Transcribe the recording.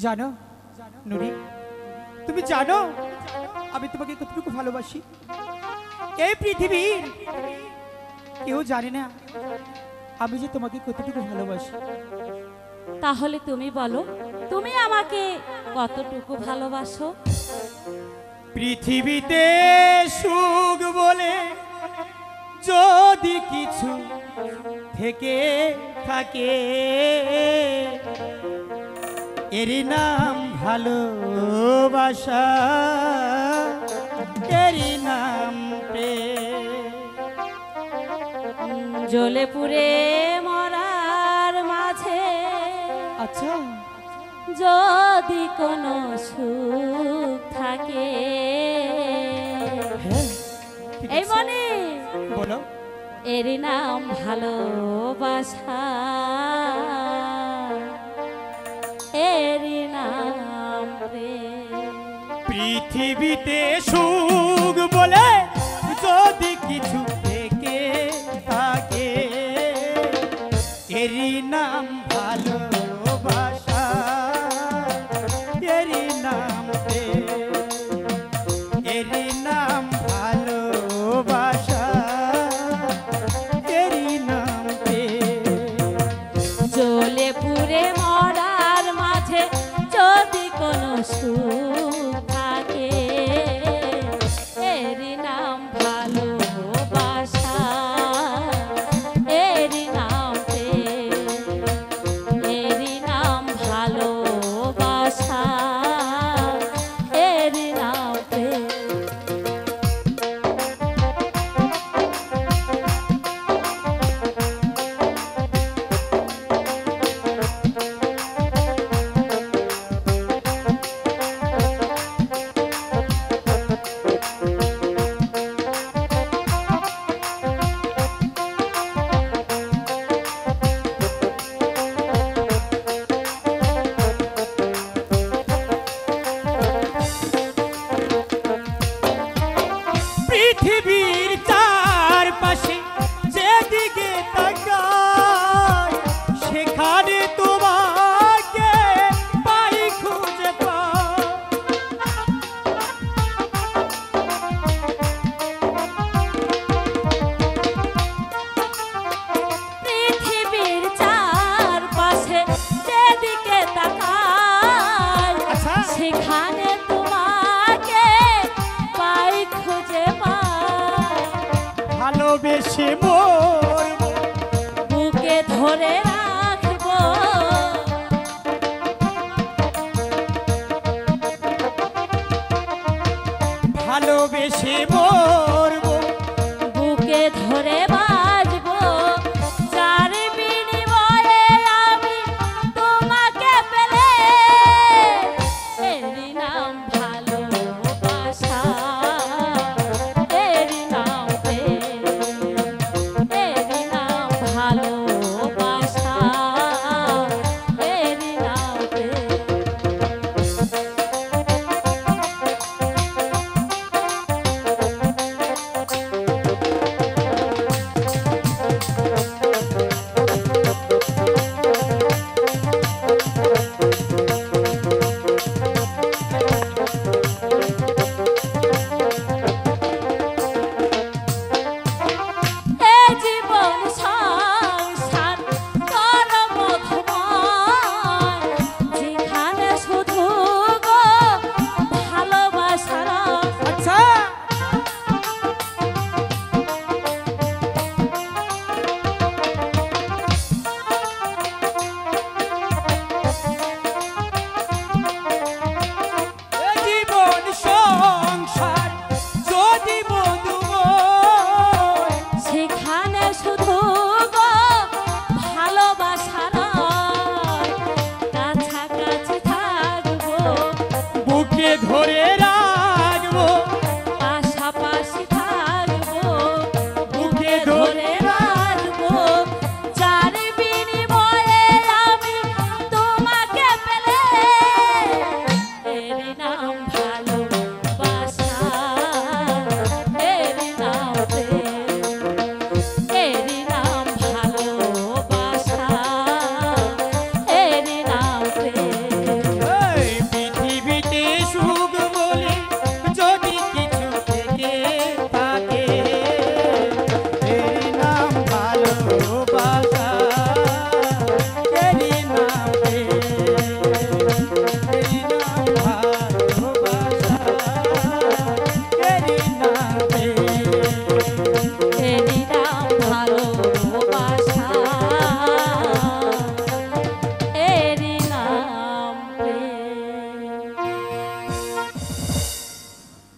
জানো নুরি, তুমি জানো আমি তোমাকে কতটুকু ভালোবাসি? এই পৃথিবীর কেউ জানে না আমি যে তোমাকে কতটুকু ভালোবাসি। তাহলে তুমি বলো, তুমি আমাকে কতটুকু ভালোবাসো? পৃথিবীতে সুখ বলে যদি কিছু থেকে থাকে, এরই নাম ভালোবাসা, এরই নাম প্রেম। জ্বলে পুড়ে মরার মাঝে আচ্ছা, যদি কোনো সুখ থাকে, হ্যাঁ ঠিক এই আছে। মনে বলো। এর নাম ভালোবাসা, এর নাম প্রেম। পৃথিবীতে সুখ বলে যদি কিছু থেকে থাকে, এরই নাম ভালোবাসা, এরই নাম প্রেম, এরই নাম ভালোবাসা, এরই নাম প্রেম। জ্বলে পুড়ে মরার মাঝে যদি কোনো সুখ থাকে, এর নাম ভালোবাসা, এর নাম প্রেম, এর নাম ভালোবাসা, এর নাম প্রেম। পৃথিবীর চারপাশে যেদিকে তাকাই, সেখানে তোমাকে পাই খুঁজে পাই। পৃথিবীর চারপাশে যেদিকে তাকাই, আচ্ছা। সেখানে তোমাকে পাই খুঁজে পাই। ভালোবেসে মরব, বুকে ধরে রাখবো, ভালোবেসে মরব,